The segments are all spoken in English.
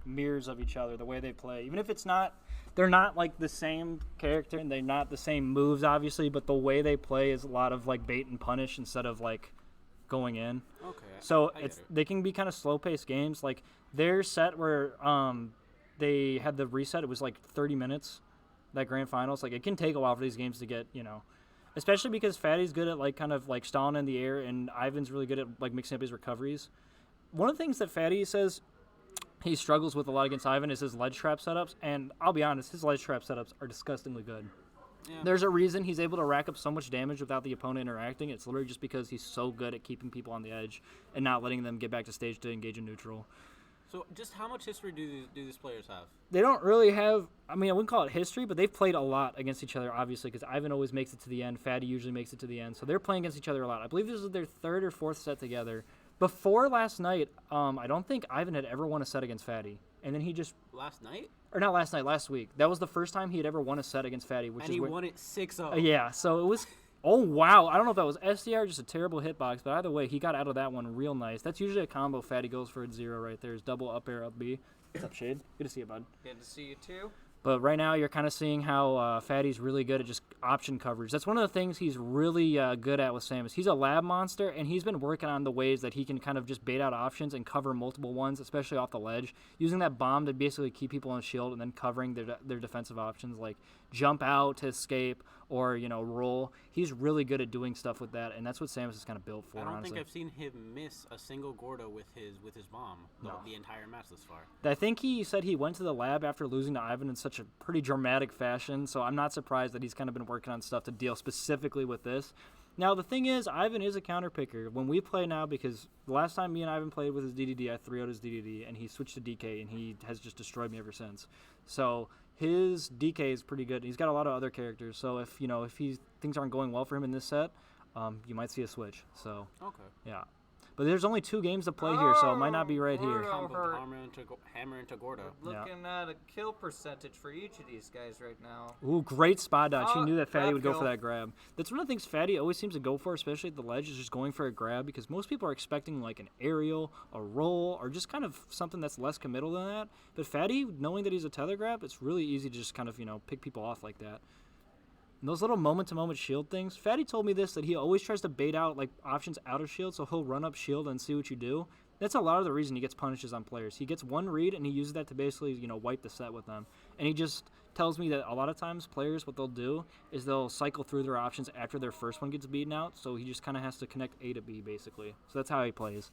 mirrors of each other, the way they play. Even if they're not like the same character and they're not the same moves, obviously, but the way they play is a lot of like bait and punish instead of like going in. Okay. So they can be kind of slow-paced games. Like their set where they had the reset, it was like 30 minutes, that grand finals. Like it can take a while for these games to get, especially because Faty's good at like kind of like stalling in the air and Ivan's really good at like mixing up his recoveries. One of the things that Faty says he struggles with a lot against Ivan is his ledge trap setups, and I'll be honest, his ledge trap setups are disgustingly good. Yeah. There's a reason he's able to rack up so much damage without the opponent interacting. It's literally just because he's so good at keeping people on the edge and not letting them get back to stage to engage in neutral. So just how much history do these players have? They don't really have, I wouldn't call it history, but they've played a lot against each other, obviously, because Ivan always makes it to the end. Faty usually makes it to the end. So they're playing against each other a lot. I believe this is their third or fourth set together. Before last night, I don't think Ivan had ever won a set against Faty. And then he just... Last night? Or not last night, last week. That was the first time he had ever won a set against Faty. And he won it 6-0. Yeah, so it was... Oh, wow. I don't know if that was SDR or just a terrible hitbox, but either way, he got out of that one real nice. That's usually a combo Faty goes for at 0 right there. Is double up air, up B. What's up, Shade? Good to see you, bud. Good to see you, too. But right now, you're kind of seeing how Faty's really good at just option coverage. That's one of the things he's really good at with Samus. He's a lab monster, and he's been working on the ways that he can kind of just bait out options and cover multiple ones, especially off the ledge, using that bomb to basically keep people on a shield and then covering their defensive options, like jump out to escape or, roll. He's really good at doing stuff with that, and that's what Samus is kind of built for, I don't honestly. think I've seen him miss a single Gordo with his bomb the entire match thus far. I think he said he went to the lab after losing to Ivan in such a pretty dramatic fashion, so I'm not surprised that he's kind of been working on stuff to deal specifically with this. Now, the thing is, Ivan is a counter picker. When we play now, because the last time me and Ivan played with his Dedede, I 3-0'd his Dedede, and he switched to DK, and he has just destroyed me ever since. So his DK is pretty good. He's got a lot of other characters, so if things aren't going well for him in this set, you might see a switch. So okay, yeah. But there's only 2 games to play here, so it might not be right here. Hammer into Gordo. Looking at a kill percentage for each of these guys right now. Ooh, great spot dodge. He knew that Faty would go for that grab. That's one of the things Faty always seems to go for, especially at the ledge, is just going for a grab, because most people are expecting like an aerial, a roll, or just kind of something that's less committal than that. But Faty, knowing that he's a tether grab, it's really easy to just kind of, pick people off like that. And those little moment-to-moment shield things, Faty told me this, that he always tries to bait out like options out of shield, so he'll run up shield and see what you do. That's a lot of the reason he gets punishes on players. He gets one read, and he uses that to basically, wipe the set with them. And he just tells me that a lot of times players, what they'll do is they'll cycle through their options after their first one gets beaten out, so he just kind of has to connect A to B, basically. So that's how he plays.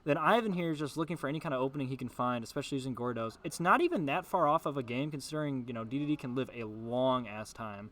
Then Ivan here is just looking for any kind of opening he can find, especially using Gordos. It's not even that far off of a game, considering, Dedede can live a long-ass time.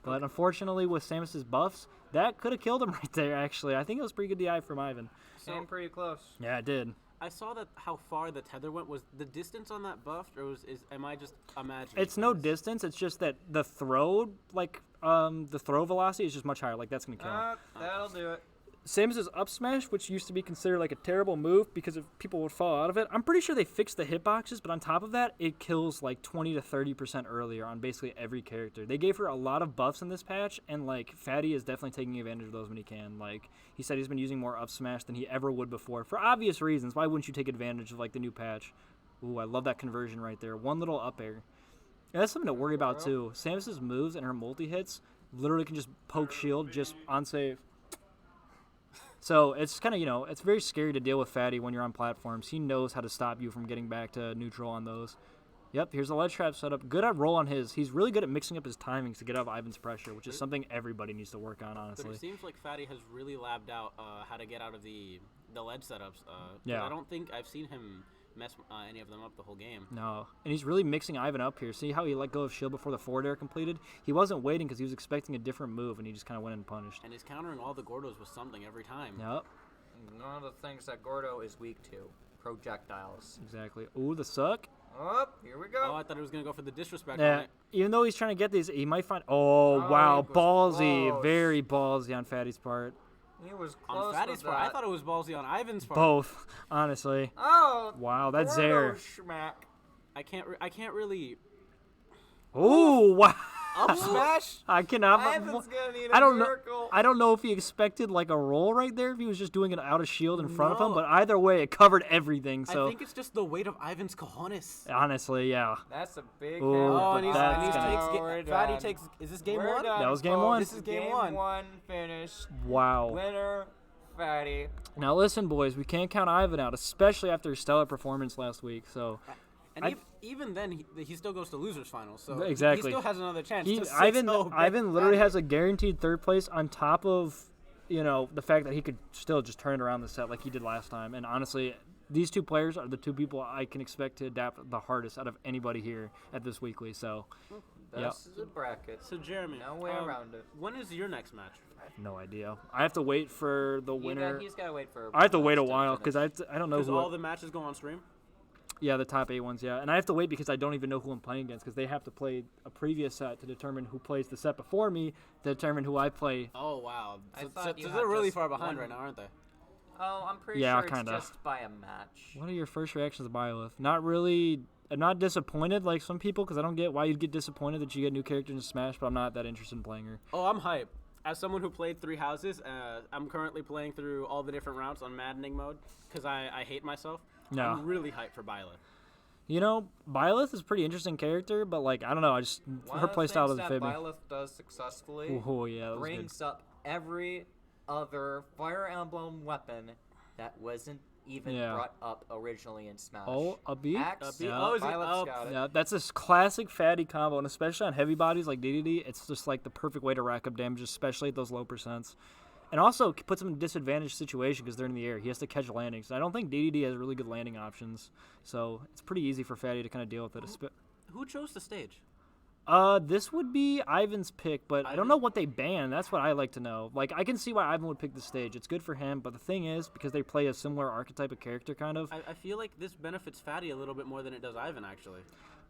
But unfortunately, with Samus's buffs, that could have killed him right there, actually. I think it was pretty good DI from Ivan. Came pretty close. Yeah, it did. I saw that how far the tether went. Was the distance on that buffed, or am I just imagining? It's no distance. It's just that the throw, the throw velocity is just much higher. Like, that's going to kill him. That'll do it. Samus's up smash, which used to be considered like a terrible move because people would fall out of it. I'm pretty sure they fixed the hitboxes, but on top of that, it kills like 20 to 30% earlier on basically every character. They gave her a lot of buffs in this patch, and like Faty is definitely taking advantage of those when he can. Like he said, he's been using more up smash than he ever would before for obvious reasons. Why wouldn't you take advantage of like the new patch? Ooh, I love that conversion right there. One little up air. And that's something to worry about too. Samus's moves and her multi hits literally can just poke shield just on save. So it's kind of, it's very scary to deal with Faty when you're on platforms. He knows how to stop you from getting back to neutral on those. Yep, here's the ledge trap setup. Good at roll on his. He's really good at mixing up his timings to get out of Ivan's pressure, which is something everybody needs to work on, honestly. But it seems like Faty has really labbed out how to get out of the ledge setups. Yeah. I don't think I've seen him mess any of them up the whole game. No, and he's really mixing Ivan up here. See how he let go of shield before the forward air completed? He wasn't waiting because he was expecting a different move, and he just kind of went and punished. And he's countering all the Gordos with something every time. Yep. One of the things that Gordo is weak to, projectiles. Exactly. Ooh, the suck. Oh, here we go. Oh, I thought he was going to go for the disrespect Yeah, on it. even though he's trying to get these, he might find... Oh, wow, ballsy. Close. Very ballsy on Faty's part. He was close on Faty's with part. that. I thought it was ballsy on Ivan's part. Both, honestly. Oh, wow, that's Gordo Zare. schmack. I can't really... Ooh, wow. Up smash? I cannot. Ivan's gonna need I a don't know. miracle. I don't know if he expected like a roll right there. If he was just doing it out of shield in front of him, but either way, it covered everything. So I think it's just the weight of Ivan's cojones. honestly, yeah. That's a big Ooh, hit. but and he's, that's and he's gonna- takes, We're Faty done. takes. Is this game We're one? done, That was game folks. one. This is game one. Finished. Wow. Winner, Faty. Now listen, boys, we can't count Ivan out, especially after his stellar performance last week. So And even then, he still goes to losers finals. So Exactly. he still has another chance. he, to 6-0 Ivan literally Faty. has a guaranteed third place on top of, the fact that he could still just turn it around the set like he did last time. And honestly, these two players are the two people I can expect to adapt the hardest out of anybody here at this weekly. So, This is a bracket. So Jeremy, No way around it. When is your next match? I have no idea. I have to wait for the winner. He's got to wait for. I have to wait a Bulldog while finish. because I don't know Because who. all the matches go on stream. Yeah, the top 8 ones, yeah. And I have to wait because I don't even know who I'm playing against because they have to play a previous set to determine who plays the set before me to determine who I play. Oh wow! I So, thought you so had they're really just far behind one- right now, aren't they? Oh, I'm pretty Yeah, sure kinda. it's just by a match. What are your first reactions to Byleth? Not really. I'm not disappointed like some people because I don't get why you'd get disappointed that you get new characters in Smash, but I'm not that interested in playing her. Oh, I'm hyped. As someone who played 3 houses, I'm currently playing through all the different routes on maddening mode because I hate myself. No. I'm really hyped for Byleth. Byleth is a pretty interesting character, but like I don't know, I just One her of the playstyle things doesn't that fit me. Byleth does successfully Oh yeah, that was good. brings up every other Fire Emblem weapon that wasn't even Yeah. brought up originally in Smash. Oh, a beat. Axe, Yeah. Oh, is it Byleth's up? got it. Yeah, that's a classic Fatty combo, and especially on heavy bodies like Dedede, it's just like the perfect way to rack up damage, especially at those low percents. And also puts him in a disadvantaged situation because they're in the air. He has to catch landings. And I don't think Dedede has really good landing options, so it's pretty easy for Fatty to kind of deal with it. Who chose the stage? This would be Ivan's pick, but I don't know what they ban. That's what I like to know. Like, I can see why Ivan would pick the stage. It's good for him, but the thing is, because they play a similar archetype of character, kind of. I feel like this benefits Fatty a little bit more than it does Ivan, actually.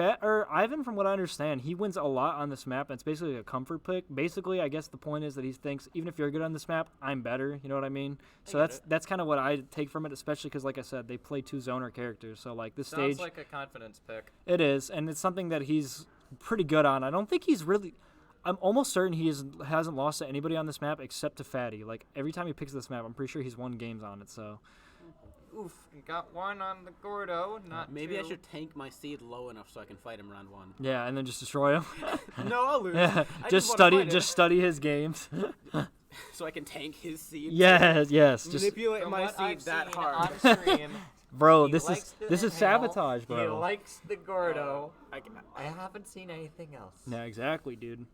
Ivan, from what I understand, he wins a lot on this map, and it's basically a comfort pick. Basically, I guess the point is that he thinks, even if you're good on this map, I'm better. You know what I mean? So that's kind of what I take from it, especially because, like I said, they play 2 zoner characters. So, like, this Sounds stage, like a confidence pick. it is, and it's something that he's pretty good on. I don't think he's really... I'm almost certain he hasn't lost to anybody on this map except to Fatty. Like, every time he picks this map, I'm pretty sure he's won games on it, so... Oof, got 1 on the Gordo, not Maybe 2. I should tank my seed low enough so I can fight him round 1. Yeah, and then just destroy him. No, I'll lose. Yeah, I just wanna fight him. study his games. So I can tank his seed. yes. Just Manipulate From my what seed I've that seen hard. on stream, bro, he this likes is to inhale, sabotage, He bro. likes the Gordo. I I haven't seen anything else. Yeah, exactly, dude.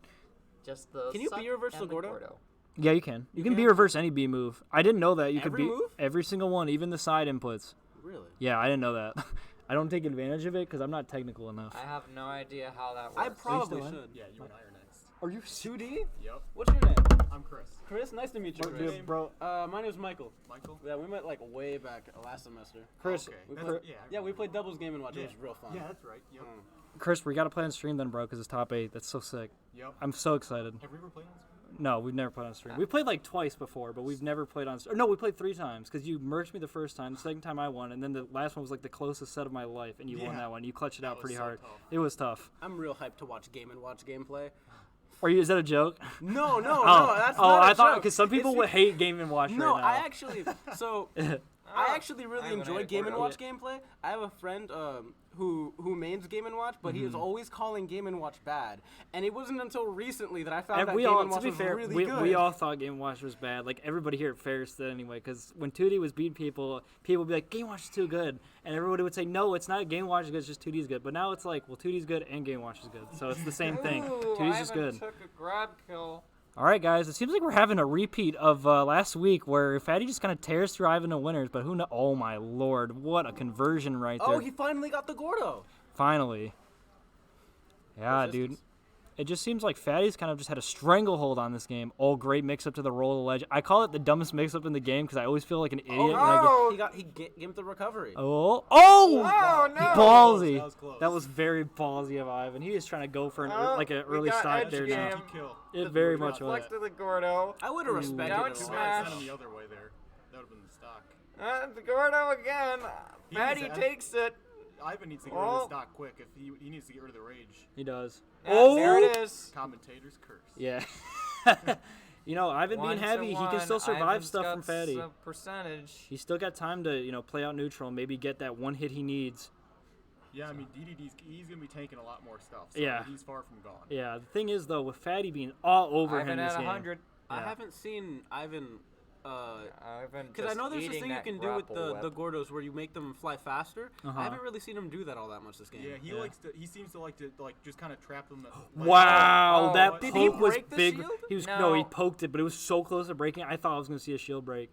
Just the Can you suck be reverse and the the Gordo? Yeah, you can. You can can? B reverse any B move. I didn't know that. You could Every be move? every single one, even the side inputs. Really? Yeah, I didn't know that. I don't take advantage of it because I'm not technical enough. I have no idea how that I works. probably still in? should. Yeah, you and I are next. Are you 2D? Yep. What's your name? I'm Chris. Chris, nice to meet you, Dude, Chris. bro? My name's Michael. Michael? Yeah, we met like way back last semester. Chris, Okay. We That's- played, yeah, yeah, we played doubles game and watch. Yeah. It was real fun. Yeah, that's right. Yep. Chris, we gotta play on stream then, bro, because it's top 8. That's so sick. Yep. I'm so excited. Have we ever played on stream? No, we've never played on stream. We played like twice before, but we've never played on. No, we played 3 times because you merged me the first time. The second time I won, and then the last one was like the closest set of my life, and you won Yeah. that one. You clutched it out was pretty so hard. tough. It was tough. I'm real hyped to watch Game and Watch gameplay. Is that a joke? No, that's oh, not I a thought joke. because some people It's would hate Game and Watch No, right now. I actually I actually really I'm gonna enjoy hate Game and Gordo. Watch gameplay. I have a friend who mains Game and Watch, but he is always calling Game and Watch bad. And it wasn't until recently that I found And out we Game all, and to Watch be was fair, really good. we all thought Game Watch was bad. Like everybody here at Ferris did anyway. Because when 2D was beating people, people would be like, "Game Watch is too good," and everybody would say, "No, it's not. Game Watch is good. It's just 2D is good." But now it's like, well, 2D is good and Game Watch is good, so it's the same thing. Ooh, 2D is just Ivan good. took a grab kill. All right, guys. It seems like we're having a repeat of last week, where Fatty just kind of tears through Ivan to winners. But who knows? Oh my lord, what a conversion right there! Oh, he finally got the Gordo. Finally. Yeah, Resistance. dude. It just seems like Fatty's kind of just had a stranglehold on this game. Oh, great mix-up to the roll of the ledge. I call it the dumbest mix-up in the game because I always feel like an idiot when I get... He gave him the recovery. Oh, Oh, no! ballsy. That was close. That was very ballsy of Ivan. He was trying to go for an Oh, an we early got stock edge there now. game. Kill. It very much was. Flex to the Gordo. I would have respected Down it. a lot. smash. Send him the other way there. That would have been the stock. The Gordo again. He Fatty needs to- takes it. Ivan needs to get rid of this stock quick. If he needs to get rid of the rage. He does. Yeah, there it is. Commentator's curse. Yeah. You know, Ivan being heavy, he can still survive stuff from Faty. Percentage. He's still got time to, you know, play out neutral and maybe get that one hit he needs. Yeah, I mean, he's going to be tanking a lot more stuff. So Yeah. he's far from gone. Yeah, the thing is, though, with Faty being all over Ivan him at this game. 100. I Yeah. haven't seen Ivan. Ivan Because I know there's this thing you can do with the whip. Gordos where you make them fly faster. Uh-huh. I haven't really seen him do that all that much this game. Yeah, he seems to like to just kind of trap them. Wow, Oh, that did he poke was break the big. shield? He was No. he poked it, but it was so close to breaking. I thought I was going to see a shield break.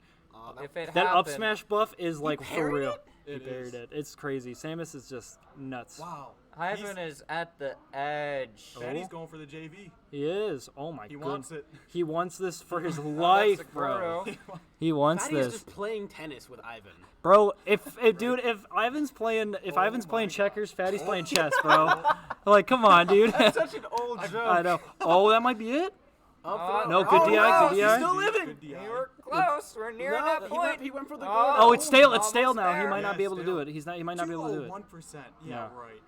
If it That up happened, smash buff is like for parried real. it? He It parried is. it. It's crazy. Samus is just nuts. Wow. Ivan is at the edge. Fatty's going for the JV. He is. Oh my He god. wants it. He wants this for his That's life, a bro. Gordo. He wants Fatty is this. just playing tennis with Ivan. Bro, if Ivan's playing checkers, Fatty's playing chess, bro. Like, come on, dude. Such an old joke. I know. Oh, that might be it. No, good oh, DI, no, good he's DI. still living. Good DI. We were close. We're near No, that point. he went for the Oh. Gordo. Oh, it's stale. It's Almost stale now. He there. might not be Yeah, able to stale. do it. He might not be able to do it. 1%. Yeah, Yeah. right.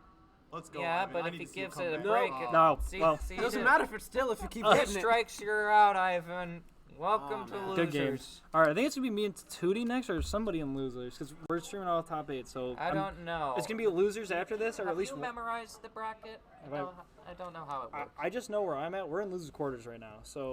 Let's go. Yeah, Ivan. but I if need he to see you gives come it a back. break, Oh. No, see, well. see It doesn't it. matter if it's still if you keep Two hitting it. strikes, you're out, Ivan. Welcome to man. losers. Good games. All right, I think it's gonna be me and Tootie next, or somebody in losers, because we're streaming all top 8. So I don't know. It's gonna be losers after this, or Have at least you memorized the bracket? Have I- I don't know how it works. I just know where I'm at. We're in losers quarters right now, so